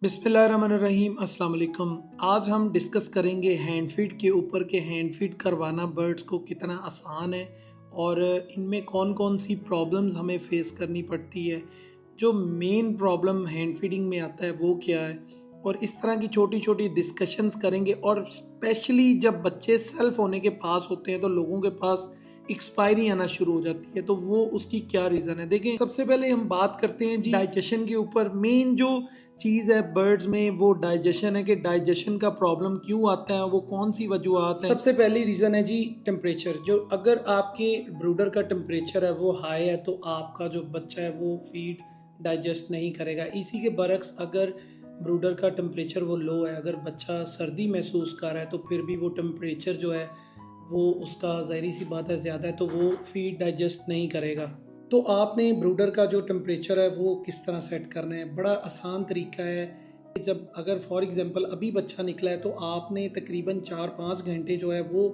बिस्मिल्लाहिर्रहमानिर्रहीम अस्सलाम वालेकुम। आज हम डिस्कस करेंगे हैंड फीड के ऊपर कि हैंड फीड करवाना बर्ड्स को कितना आसान है और इनमें कौन कौन सी प्रॉब्लम्स हमें फेस करनी पड़ती है। जो मेन प्रॉब्लम हैंड फीडिंग में आता है वो क्या है, और इस तरह की छोटी छोटी डिस्कशंस करेंगे। और स्पेशली जब बच्चे सेल्फ होने के पास होते हैं तो लोगों के पास एक्सपायरी आना शुरू हो जाती है, तो वो उसकी क्या रीज़न है। देखें, सबसे पहले हम बात करते हैं जी डाइजेशन के ऊपर। मेन जो चीज़ है बर्ड्स में वो डाइजेशन है, कि डाइजेशन का प्रॉब्लम क्यों आता है, वो कौन सी वजूहत है। सबसे पहली रीज़न है जी टेम्परेचर। जो अगर आपके ब्रूडर का टेम्परेचर है वो हाई है तो आपका जो बच्चा है वो फीड डाइजेस्ट नहीं करेगा। इसी के बरक्स अगर ब्रूडर का टेम्परेचर वो लो है, अगर बच्चा सर्दी महसूस कर रहा है तो फिर भी वो टेम्परेचर जो है वो उसका ज़ाहिर सी बात है ज़्यादा है, तो वो फीड डाइजेस्ट नहीं करेगा। तो आपने ब्रूडर का जो टेम्परेचर है वो किस तरह सेट करना है, बड़ा आसान तरीका है। जब अगर फॉर एग्जांपल अभी बच्चा निकला है तो आपने तकरीबन 4-5 घंटे जो है वो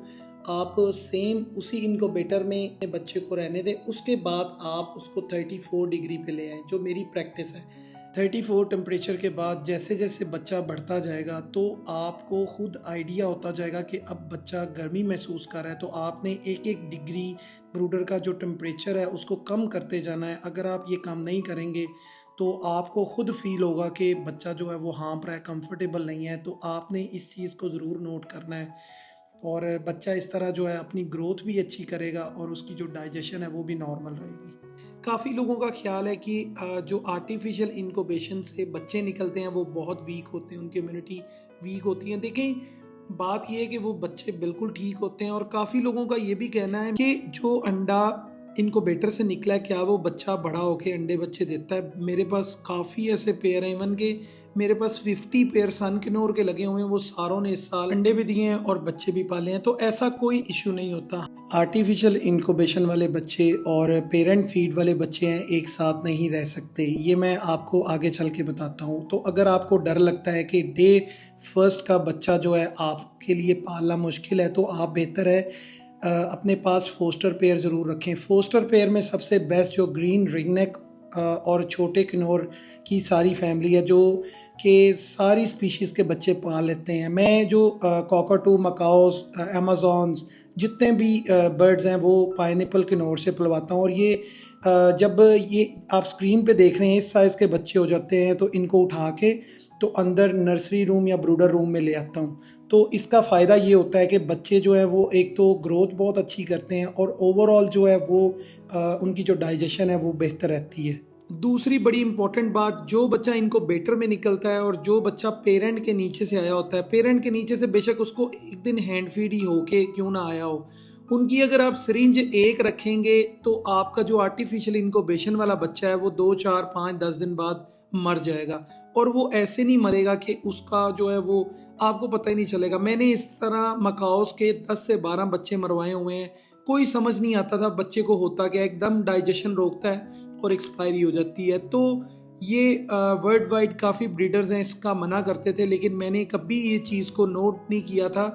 आप सेम उसी इनक्यूबेटर में बच्चे को रहने दें। उसके बाद आप उसको 34 डिग्री पे ले आएँ, जो मेरी प्रैक्टिस है। 34 टेम्परेचर के बाद जैसे जैसे बच्चा बढ़ता जाएगा तो आपको खुद आइडिया होता जाएगा कि अब बच्चा गर्मी महसूस कर रहा है, तो आपने एक एक डिग्री ब्रूडर का जो टेम्परेचर है उसको कम करते जाना है। अगर आप ये काम नहीं करेंगे तो आपको खुद फील होगा कि बच्चा जो है वो हाँफ रहा है, कंफर्टेबल नहीं है। तो आपने इस चीज़ को ज़रूर नोट करना है, और बच्चा इस तरह जो है अपनी ग्रोथ भी अच्छी करेगा और उसकी जो डाइजेशन है वो भी नॉर्मल रहेगी। काफ़ी लोगों का ख्याल है कि जो आर्टिफिशियल इनक्यूबेशन से बच्चे निकलते हैं वो बहुत वीक होते हैं, उनकी इम्यूनिटी वीक होती है। देखें, बात ये है कि वो बच्चे बिल्कुल ठीक होते हैं, और काफ़ी लोगों का ये भी कहना है कि जो अंडा इनक्यूबेटर से निकला है क्या वो बच्चा बड़ा होके अंडे बच्चे देता है। मेरे पास काफ़ी ऐसे पेयर हैं, इवन के मेरे पास 50 पेयर सन किनोर के लगे हुए हैं, वो सारों ने इस साल अंडे भी दिए हैं और बच्चे भी पाले हैं, तो ऐसा कोई इशू नहीं होता। आर्टिफिशियल इनक्यूबेशन वाले बच्चे और पेरेंट फीड वाले बच्चे हैं एक साथ नहीं रह सकते, ये मैं आपको आगे चल के बताता हूँ। तो अगर आपको डर लगता है कि डे फर्स्ट का बच्चा जो है आपके लिए पालना मुश्किल है, तो आप बेहतर है अपने पास फोस्टर पेयर ज़रूर रखें। फोस्टर पेयर में सबसे बेस्ट जो ग्रीन रिंगनेक और छोटे किन्नौर की सारी फैमिली है, जो कि सारी स्पीशीज़ के बच्चे पाल लेते हैं। मैं जो कॉकटू, मकाओस, अमेज़ॉन्स, जितने भी बर्ड्स हैं वो पाइनएप्पल किन्नौर से पलवाता हूँ। और ये जब ये आप स्क्रीन पे देख रहे हैं इस साइज़ के बच्चे हो जाते हैं तो इनको उठा के तो अंदर नर्सरी रूम या ब्रूडर रूम में ले आता हूँ। तो इसका फ़ायदा ये होता है कि बच्चे जो है वो एक तो ग्रोथ बहुत अच्छी करते हैं और ओवरऑल जो है वो उनकी जो डाइजेशन है वो बेहतर रहती है। दूसरी बड़ी इंपॉर्टेंट बात, जो बच्चा इनक्यूबेटर में निकलता है और जो बच्चा पेरेंट के नीचे से आया होता है, पेरेंट के नीचे से बेशक उसको एक दिन हैंड फीड ही हो के क्यों ना आया हो, उनकी अगर आप सिरिंज एक रखेंगे तो आपका जो आर्टिफिशियल इनक्यूबेशन वाला बच्चा है वो 2, 4, 5, 10 दिन बाद मर जाएगा। और वो ऐसे नहीं मरेगा कि उसका जो है वो आपको पता ही नहीं चलेगा। मैंने इस तरह मकाओस के 10 से 12 बच्चे मरवाए हुए हैं, कोई समझ नहीं आता था बच्चे को होता क्या, एकदम डाइजेशन रोकता है और एक्सपायरी हो जाती है। तो ये वर्ल्ड वाइड काफ़ी ब्रीडर्स हैं इसका मना करते थे, लेकिन मैंने कभी ये चीज़ को नोट नहीं किया था।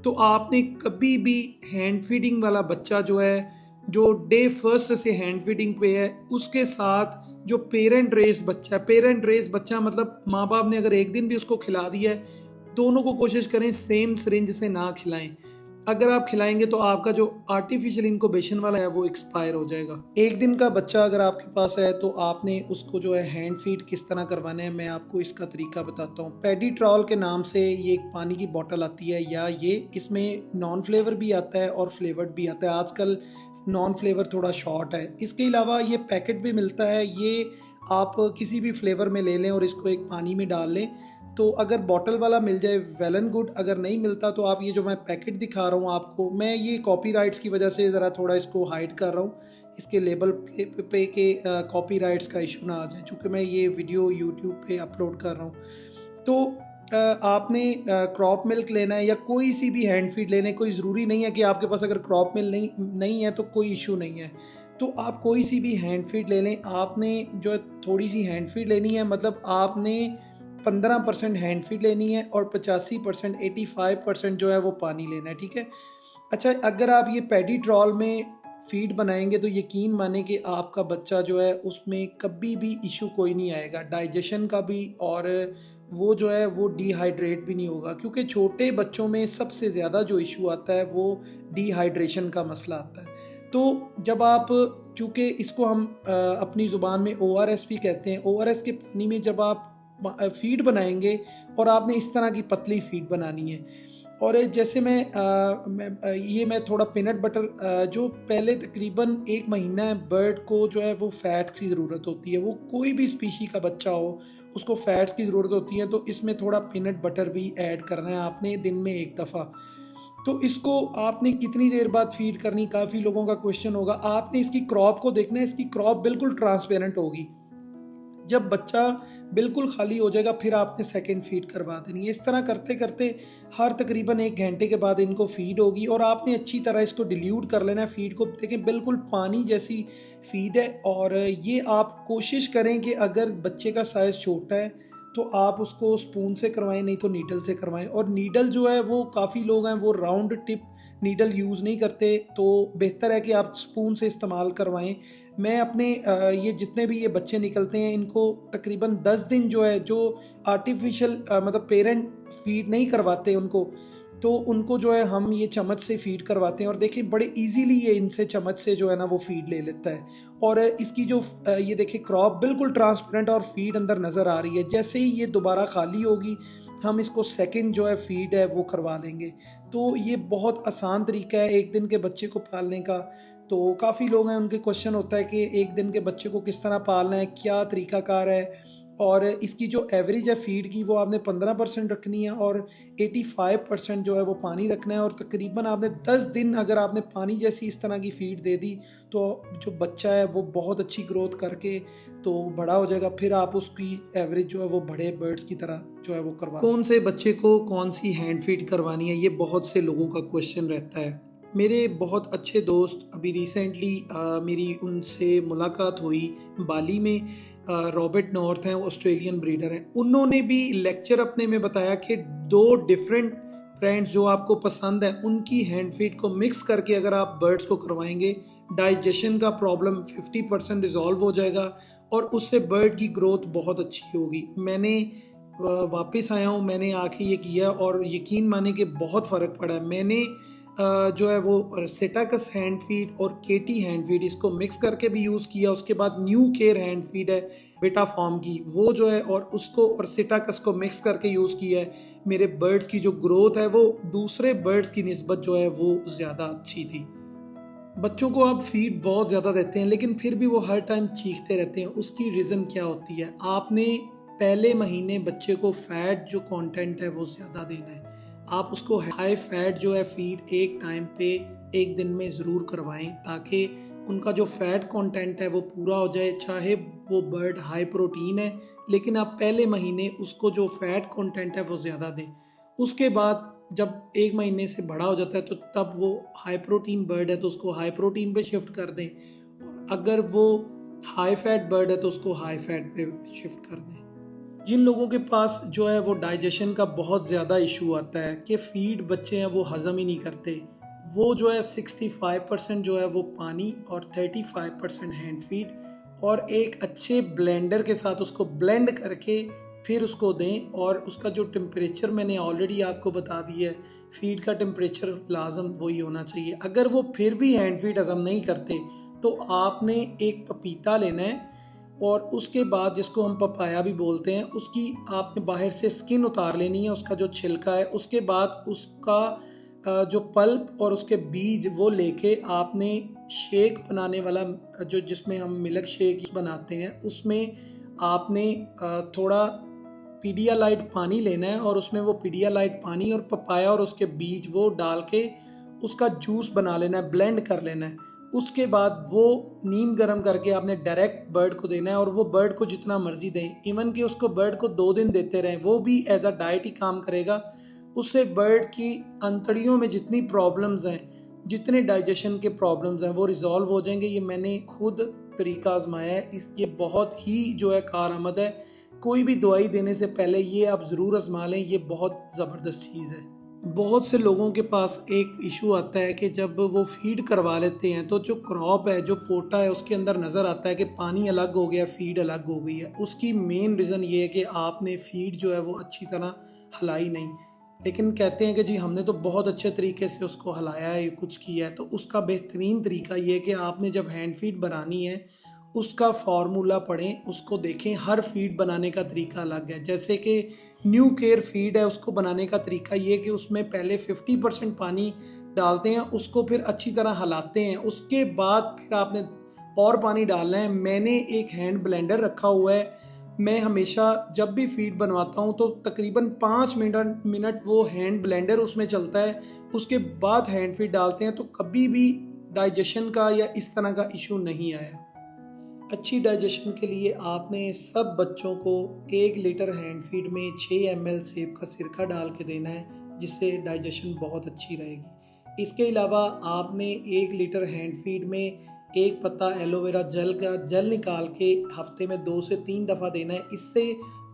तो आपने कभी भी हैंड फीडिंग वाला बच्चा जो है, जो डे फर्स्ट से हैंड फीडिंग पे है, उसके साथ जो पेरेंट रेस बच्चा है, पेरेंट रेस बच्चा मतलब माँ बाप ने अगर एक दिन भी उसको खिला दिया है, दोनों को कोशिश करें सेम सिरिंज से ना खिलाएं। अगर आप खिलाएंगे तो आपका जो आर्टिफिशियल इनक्यूबेशन वाला है वो एक्सपायर हो जाएगा। एक दिन का बच्चा अगर आपके पास है तो आपने उसको जो है हैंड फीड किस तरह करवाना है, मैं आपको इसका तरीका बताता हूँ। पेडिट्रॉल के नाम से ये एक पानी की बोतल आती है, या ये इसमें नॉन फ्लेवर भी आता है और फ्लेवर्ड भी आता है। आजकल नॉन फ्लेवर थोड़ा शॉर्ट है। इसके अलावा ये पैकेट भी मिलता है, ये आप किसी भी फ्लेवर में ले लें और इसको एक पानी में डाल लें। तो अगर बॉटल वाला मिल जाए वेल एंड गुड, अगर नहीं मिलता तो आप ये जो मैं पैकेट दिखा रहा हूँ आपको, मैं ये कॉपीराइट्स की वजह से ज़रा थोड़ा इसको हाइड कर रहा हूँ, इसके लेबल पे के कॉपीराइट्स का इशू ना आ जाए, चूँकि मैं ये वीडियो यूट्यूब पे अपलोड कर रहा हूँ। तो आपने क्रॉप मिल्क लेना है या कोई सी भी हैंड फीड लेने, कोई ज़रूरी नहीं है कि आपके पास अगर क्रॉप मिल्क नहीं है तो कोई इशू नहीं है। तो आप कोई सी भी हैंड फीड ले लें। आपने जो है थोड़ी सी हैंड फीड लेनी है, मतलब आपने 15% हैंड फीड लेनी है और 85% 85% जो है वो पानी लेना है, ठीक है। अच्छा, अगर आप ये पेडिट्रॉल में फीड बनाएंगे तो यकीन माने कि आपका बच्चा जो है उसमें कभी भी इशू कोई नहीं आएगा, डाइजेशन का भी और वो जो है वो डिहाइड्रेट भी नहीं होगा, क्योंकि छोटे बच्चों में सबसे ज़्यादा जो इशू आता है वो डिहाइड्रेशन का मसला आता है। तो जब आप, चूँकि इसको हम अपनी ज़ुबान में ORS भी कहते हैं, ORS के पानी में जब आप फ़ीड बनाएंगे और आपने इस तरह की पतली फ़ीड बनानी है। और जैसे ये मैं थोड़ा पीनट बटर, जो पहले तकरीबन 1 महीना है बर्ड को जो है वो फ़ैट की ज़रूरत होती है, वो कोई भी स्पीशी का बच्चा हो उसको फ़ैट्स की ज़रूरत होती है, तो इसमें थोड़ा पीनट बटर भी ऐड करना है आपने दिन में 1 दफ़ा। तो इसको आपने कितनी देर बाद फीड करनी, काफ़ी लोगों का क्वेश्चन होगा। आपने इसकी क्रॉप को देखना है, इसकी क्रॉप बिल्कुल ट्रांसपेरेंट होगी। जब बच्चा बिल्कुल खाली हो जाएगा फिर आपने सेकंड फीड करवा देनी है। इस तरह करते करते हर तकरीबन 1 घंटे के बाद इनको फीड होगी और आपने अच्छी तरह इसको डिल्यूट कर लेना है फीड को। देखें बिल्कुल पानी जैसी फीड है। और ये आप कोशिश करें कि अगर बच्चे का साइज़ छोटा है तो आप उसको स्पून से करवाएं, नहीं तो नीडल से करवाएं। और नीडल जो है वो काफ़ी लोग हैं वो राउंड टिप नीडल यूज़ नहीं करते, तो बेहतर है कि आप स्पून से इस्तेमाल करवाएं। मैं अपने ये जितने भी ये बच्चे निकलते हैं इनको तकरीबन 10 दिन जो है, जो आर्टिफिशियल मतलब पेरेंट फीड नहीं करवाते उनको, तो उनको जो है हम ये चम्मच से फीड करवाते हैं। और देखिए बड़े इजीली ये इनसे चम्मच से जो है ना वो फीड ले लेता है। और इसकी जो ये देखिए क्रॉप बिल्कुल ट्रांसपेरेंट और फीड अंदर नज़र आ रही है। जैसे ही ये दोबारा खाली होगी हम इसको सेकंड जो है फीड है वो करवा लेंगे। तो ये बहुत आसान तरीका है 1 दिन के बच्चे को पालने का। तो काफ़ी लोग हैं उनके क्वेश्चन होता है कि 1 दिन के बच्चे को किस तरह पालना है, क्या तरीकाकार है। और इसकी जो एवरेज है फीड की वो आपने 15% रखनी है और 85% जो है वो पानी रखना है। और तकरीबन आपने 10 दिन अगर आपने पानी जैसी इस तरह की फीड दे दी तो जो बच्चा है वो बहुत अच्छी ग्रोथ करके तो बड़ा हो जाएगा। फिर आप उसकी एवरेज जो है वो बड़े बर्ड्स की तरह जो है वो करवा। कौन से बच्चे को कौन सी हैंड फीड करवानी है, ये बहुत से लोगों का क्वेश्चन रहता है। मेरे बहुत अच्छे दोस्त अभी रिसेंटली मेरी उनसे मुलाकात हुई बाली में, रॉबर्ट नॉर्थ हैं, ऑस्ट्रेलियन ब्रीडर हैं। उन्होंने भी लेक्चर अपने में बताया कि 2 डिफरेंट ब्रांड्स जो आपको पसंद है उनकी हैंड फीड को मिक्स करके अगर आप बर्ड्स को करवाएंगे, डाइजेशन का प्रॉब्लम 50% रिजॉल्व हो जाएगा और उससे बर्ड की ग्रोथ बहुत अच्छी होगी। मैंने वापस आया हूँ, मैंने आके ये किया और यकीन माने कि बहुत फ़र्क पड़ा है। मैंने जो है वो सेटाकस हैंड फीड और केटी हैंड फीड इसको मिक्स करके भी यूज़ किया। उसके बाद न्यू केयर हैंड फीड है बेटा फॉर्म की, वो जो है और उसको और सेटाकस को मिक्स करके यूज़ किया है। मेरे बर्ड्स की जो ग्रोथ है वो दूसरे बर्ड्स की निस्बत जो है वो ज़्यादा अच्छी थी। बच्चों को आप फीड बहुत ज़्यादा देते हैं लेकिन फिर भी वो हर टाइम चीखते रहते हैं, उसकी रीज़न क्या होती है? आपने पहले महीने बच्चे को फ़ैट जो कंटेंट है वो ज़्यादा देना है। आप उसको हाई फैट जो है फीड एक टाइम पे 1 दिन में ज़रूर करवाएं ताकि उनका जो फ़ैट कंटेंट है वो पूरा हो जाए। चाहे वो बर्ड हाई प्रोटीन है लेकिन आप पहले महीने उसको जो फ़ैट कंटेंट है वो ज़्यादा दें। उसके बाद जब 1 महीने से बड़ा हो जाता है तो तब वो हाई प्रोटीन बर्ड है तो उसको हाई प्रोटीन पे शिफ्ट कर दें, और अगर वो हाई फैट बर्ड है तो उसको हाई फैट पे शिफ्ट कर दें। जिन लोगों के पास जो है वो डाइजेशन का बहुत ज़्यादा इशू आता है कि फीड बच्चे हैं वो हज़म ही नहीं करते, वो जो है 65% जो है वो पानी और 35% हैंड फीड और एक अच्छे ब्लेंडर के साथ उसको ब्लेंड करके फिर उसको दें। और उसका जो टेम्परेचर मैंने ऑलरेडी आपको बता दिया है, फीड का टेम्परेचर लाजम वही होना चाहिए। अगर वो फिर भी हैंड फीड हज़म नहीं करते तो आपने एक पपीता लेना है और उसके बाद, जिसको हम पपाया भी बोलते हैं, उसकी आपने बाहर से स्किन उतार लेनी है, उसका जो छिलका है। उसके बाद उसका जो पल्प और उसके बीज वो लेके आपने शेक बनाने वाला जो जिसमें हम मिल्क शेक बनाते हैं उसमें आपने थोड़ा पीडियालाइट पानी लेना है और उसमें वो पीडियालाइट पानी और पपाया और उसके बीज वो डाल के उसका जूस बना लेना है, ब्लेंड कर लेना है। उसके बाद वो नीम गर्म करके आपने डायरेक्ट बर्ड को देना है और वो बर्ड को जितना मर्जी दें, इवन कि उसको बर्ड को 2 दिन देते रहें, वो भी एज अ डाइट ही काम करेगा। उससे बर्ड की अंतड़ियों में जितनी प्रॉब्लम्स हैं, जितने डाइजेशन के प्रॉब्लम्स हैं वो रिजॉल्व हो जाएंगे। ये मैंने खुद तरीका आजमाया है, ये बहुत ही जो है कारआमद है। कोई भी दवाई देने से पहले ये आप ज़रूर आजमा लें, ये बहुत ज़बरदस्त चीज़ है। बहुत से लोगों के पास एक इशू आता है कि जब वो फीड करवा लेते हैं तो जो क्रॉप है, जो पोटा है, उसके अंदर नज़र आता है कि पानी अलग हो गया, फीड अलग हो गई है। उसकी मेन रीज़न ये है कि आपने फीड जो है वो अच्छी तरह हलाई नहीं। लेकिन कहते हैं कि जी हमने तो बहुत अच्छे तरीके से उसको हलाया है, कुछ किया है। तो उसका बेहतरीन तरीका ये है कि आपने जब हैंड फीड बनानी है उसका फार्मूला पढ़ें, उसको देखें। हर फीड बनाने का तरीका अलग है। जैसे कि न्यू केयर फीड है, उसको बनाने का तरीका ये कि उसमें पहले 50% पानी डालते हैं, उसको फिर अच्छी तरह हिलाते हैं, उसके बाद फिर आपने और पानी डालना है। मैंने एक हैंड ब्लेंडर रखा हुआ है। मैं हमेशा जब भी फीड बनवाता हूँ तो तकरीबन 5 मिनट वो हैंड ब्लेंडर उसमें चलता है, उसके बाद हैंड फीड डालते हैं। तो कभी भी डाइजेशन का या इस तरह का इशू नहीं आया। अच्छी डाइजेशन के लिए आपने सब बच्चों को 1 लीटर हैंड फीड में 6 ml सेब का सिरका डाल के देना है, जिससे डाइजेशन बहुत अच्छी रहेगी। इसके अलावा आपने 1 लीटर हैंड फीड में एक पत्ता एलोवेरा जेल का जेल निकाल के हफ्ते में 2 से 3 दफ़ा देना है। इससे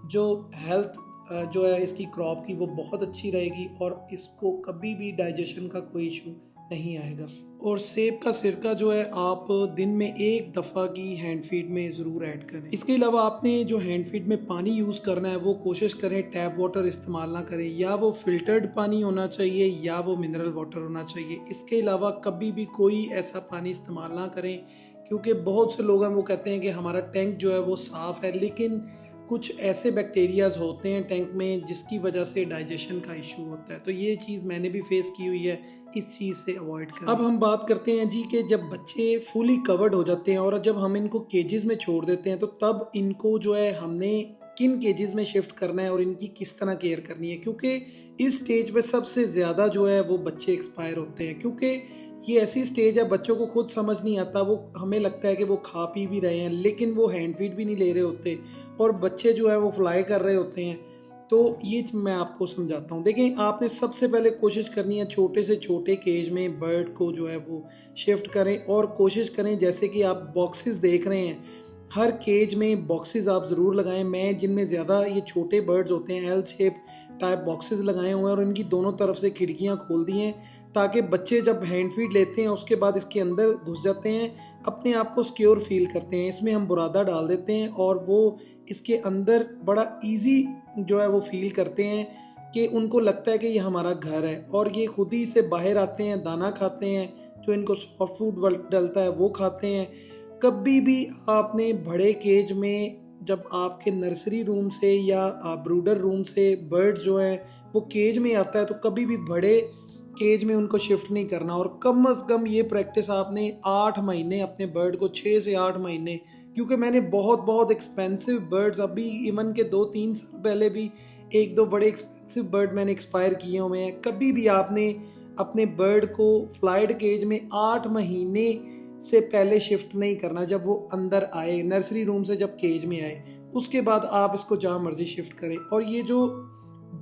जो हेल्थ जो है इसकी क्रॉप की वो बहुत अच्छी रहेगी और इसको कभी भी डाइजेशन का कोई इशू नहीं आएगा। और सेब का सिरका जो है आप दिन में 1 दफ़ा की हैंड फीड में ज़रूर ऐड करें। इसके अलावा आपने जो हैंड फीड में पानी यूज़ करना है वो कोशिश करें टैप वाटर इस्तेमाल ना करें, या वो फिल्टर्ड पानी होना चाहिए या वो मिनरल वाटर होना चाहिए। इसके अलावा कभी भी कोई ऐसा पानी इस्तेमाल ना करें, क्योंकि बहुत से लोग हैं वो कहते हैं कि हमारा टैंक जो है वो साफ़ है, लेकिन कुछ ऐसे बैक्टीरियाज होते हैं टैंक में जिसकी वजह से डाइजेशन का इशू होता है। तो ये चीज़ मैंने भी फेस की हुई है, इस चीज़ से अवॉइड करें। अब हम बात करते हैं जी कि जब बच्चे फुली कवर्ड हो जाते हैं और जब हम इनको केजेस में छोड़ देते हैं तो तब इनको जो है हमने किन केजेस में शिफ्ट करना है और इनकी किस तरह केयर करनी है, क्योंकि इस स्टेज पे सबसे ज़्यादा जो है वो बच्चे एक्सपायर होते हैं। क्योंकि ये ऐसी स्टेज है बच्चों को खुद समझ नहीं आता, वो हमें लगता है कि वो खा पी भी रहे हैं लेकिन वो हैंड फीड भी नहीं ले रहे होते और बच्चे जो है वो फ्लाई कर रहे होते हैं। तो ये मैं आपको समझाता हूँ। देखिए, आपने सबसे पहले कोशिश करनी है छोटे से छोटे केज में बर्ड को जो है वो शिफ्ट करें, और कोशिश करें जैसे कि आप बॉक्सेस देख रहे हैं, हर केज में बॉक्सेस आप ज़रूर लगाएं। मैं जिनमें ज़्यादा ये छोटे बर्ड्स होते हैं एल शेप टाइप बॉक्सेस लगाए हुए हैं और इनकी दोनों तरफ से खिड़कियाँ खोल दी हैं, ताकि बच्चे जब हैंड फीड लेते हैं उसके बाद इसके अंदर घुस जाते हैं, अपने आप को सिक्योर फील करते हैं। इसमें हम बुरादा डाल देते हैं और वो इसके अंदर बड़ा इजी जो है वो फील करते हैं कि उनको लगता है कि ये हमारा घर है, और ये खुद ही से बाहर आते हैं, दाना खाते हैं, जो इनको सॉफ्ट फूड डलता है वो खाते हैं। कभी भी आपने बड़े केज में जब आपके नर्सरी रूम से या ब्रूडर रूम से बर्ड जो है वो केज में आता है तो कभी भी बड़े केज में उनको शिफ्ट नहीं करना। और कम अज़ कम ये प्रैक्टिस आपने 8 महीने अपने बर्ड को, 6 से 8 महीने, क्योंकि मैंने बहुत बहुत एक्सपेंसिव बर्ड्स अभी इवन के 2-3 साल पहले भी 1-2 बड़े एक्सपेंसिव बर्ड मैंने एक्सपायर किए हुए हैं। कभी भी आपने अपने बर्ड को फ्लाइड केज में 8 महीने से पहले शिफ्ट नहीं करना। जब वो अंदर आए नर्सरी रूम से, जब केज में आए, उसके बाद आप इसको जहाँ मर्जी शिफ्ट करें। और ये जो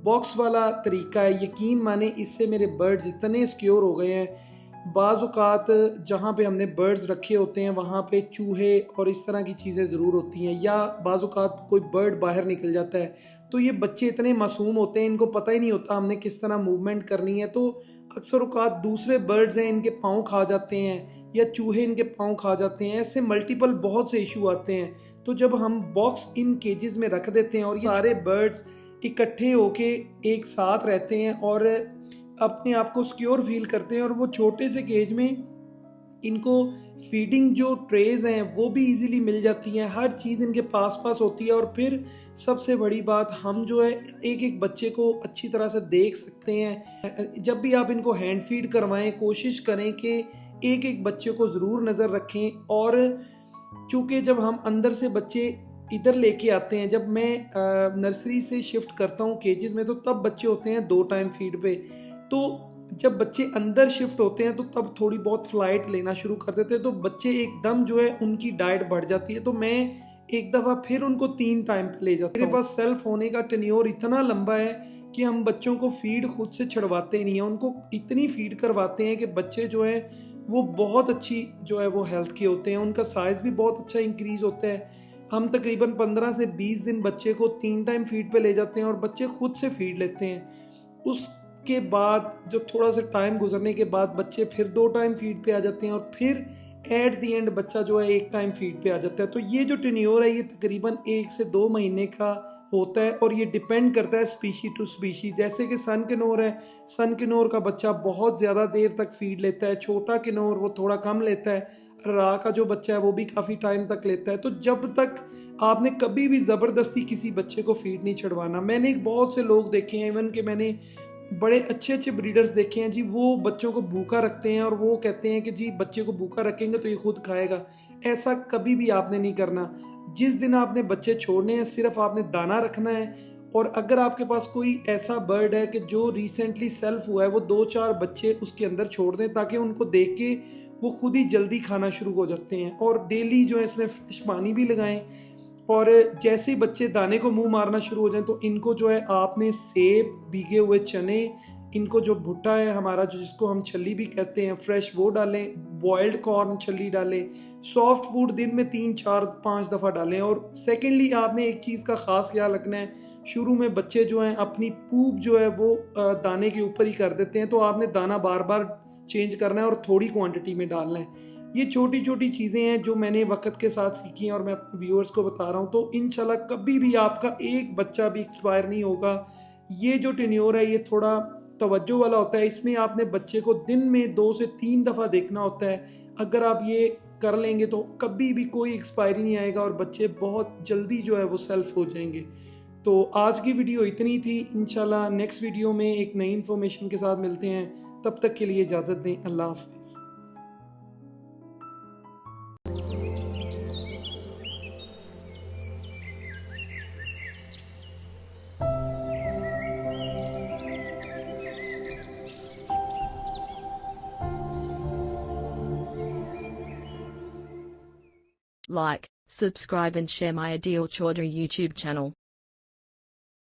बॉक्स वाला तरीका है, यकीन माने इससे मेरे बर्ड्स इतने सिक्योर हो गए हैं। बाज़-औक़ात जहाँ पे हमने बर्ड्स रखे होते हैं वहाँ पे चूहे और इस तरह की चीज़ें ज़रूर होती हैं, या बाज़-औक़ात कोई बर्ड बाहर निकल जाता है, तो ये बच्चे इतने मासूम होते हैं, इनको पता ही नहीं होता हमने किस तरह मूवमेंट करनी है। तो अक्सर औक़ात दूसरे बर्ड्स हैं इनके पाँव खा जाते हैं या चूहे इनके पाँव खा जाते हैं, ऐसे मल्टीपल बहुत से इशू आते हैं। तो जब हम बॉक्स इन केजेस में रख देते हैं और ये सारे बर्ड्स इकट्ठे होके एक साथ रहते हैं और अपने आप को सिक्योर फील करते हैं, और वो छोटे से केज में इनको फीडिंग जो ट्रेज हैं वो भी इजीली मिल जाती हैं, हर चीज़ इनके पास पास होती है। और फिर सबसे बड़ी बात, हम जो है एक एक बच्चे को अच्छी तरह से देख सकते हैं। जब भी आप इनको हैंड फीड करवाएं कोशिश करें कि एक एक बच्चे को ज़रूर नज़र रखें। और चूँकि जब हम अंदर से बच्चे इधर लेके आते हैं, जब मैं नर्सरी से शिफ्ट करता हूँ केजेस में, तो तब बच्चे होते हैं 2 टाइम फीड पे। तो जब बच्चे अंदर शिफ्ट होते हैं तो तब थोड़ी बहुत फ्लाइट लेना शुरू कर देते हैं, तो बच्चे एकदम जो है उनकी डाइट बढ़ जाती है। तो मैं एक दफ़ा फिर उनको 3 टाइम पे ले जाता हूँ। मेरे पास सेल्फ होने का टेन्योर इतना लंबा है कि हम बच्चों को फीड खुद से छुड़वाते नहीं हैं, उनको इतनी फीड करवाते हैं कि बच्चे जो है वो बहुत अच्छी जो है वो हेल्थ के होते हैं, उनका साइज़ भी बहुत अच्छा इंक्रीज़ होता है। हम तकरीबन 15 से 20 दिन बच्चे को 3 टाइम फीड पे ले जाते हैं और बच्चे खुद से फीड लेते हैं। उस के बाद जो थोड़ा सा टाइम गुजरने के बाद बच्चे फिर 2 टाइम फीड पे आ जाते हैं और फिर एट द एंड बच्चा जो है 1 टाइम फीड पे आ जाता है। तो ये जो टेन्योर है ये तकरीबन 1 से 2 महीने का होता है और ये डिपेंड करता है स्पीशी टू स्पीशी। जैसे कि सन किन्नौर है, सन किन्नौर का बच्चा बहुत ज़्यादा देर तक फीड लेता है, छोटा किन्नौर वो थोड़ा कम लेता है, रा का जो बच्चा है वो भी काफ़ी टाइम तक लेता है। तो जब तक आपने कभी भी ज़बरदस्ती किसी बच्चे को फीड नहीं छड़वाना। मैंने एक बहुत से लोग देखे हैं, इवन कि मैंने बड़े अच्छे अच्छे ब्रीडर्स देखे हैं जी, वो बच्चों को भूखा रखते हैं और वो कहते हैं कि जी बच्चे को भूखा रखेंगे तो ये खुद खाएगा। ऐसा कभी भी आपने नहीं करना। जिस दिन आपने बच्चे छोड़ने हैं सिर्फ आपने दाना रखना है। और अगर आपके पास कोई ऐसा बर्ड है कि जो रिसेंटली सेल्फ हुआ है, वो 2-4 बच्चे उसके अंदर छोड़ दें ताकि उनको देख के वो खुद ही जल्दी खाना शुरू हो जाते हैं। और डेली जो है इसमें फ्रेश पानी भी लगाएं। और जैसे ही बच्चे दाने को मुंह मारना शुरू हो जाएं तो इनको जो है आपने सेब, भीगे हुए चने, इनको जो भुट्टा है हमारा जो जिसको हम छल्ली भी कहते हैं, फ्रेश वो डालें, बॉइल्ड कॉर्न छल्ली डालें, सॉफ्ट फूड दिन में 3-4-5 दफ़ा डालें। और सेकेंडली आपने एक चीज़ का ख़ास ख्याल रखना है, शुरू में बच्चे जो हैं अपनी पूप जो है वो दाने के ऊपर ही कर देते हैं, तो आपने दाना बार बार चेंज करना है और थोड़ी क्वांटिटी में डालना है। ये छोटी छोटी चीज़ें हैं जो मैंने वक्त के साथ सीखी हैं और मैं अपने व्यूअर्स को बता रहा हूँ। तो इंशाल्लाह कभी भी आपका एक बच्चा भी एक्सपायर नहीं होगा। ये जो टेन्योर है ये थोड़ा तवज्जो वाला होता है, इसमें आपने बच्चे को दिन में 2 से 3 दफ़ा देखना होता है। अगर आप ये कर लेंगे तो कभी भी कोई एक्सपायरी नहीं आएगा और बच्चे बहुत जल्दी जो है वो सेल्फ हो जाएंगे। तो आज की वीडियो इतनी थी। इंशाल्लाह नेक्स्ट वीडियो में एक नई इन्फॉर्मेशन के साथ मिलते हैं। तब तक के लिए इजाज़त दें। अल्लाह हाफिज़। Like, subscribe and share my Adil Chaudhry YouTube channel.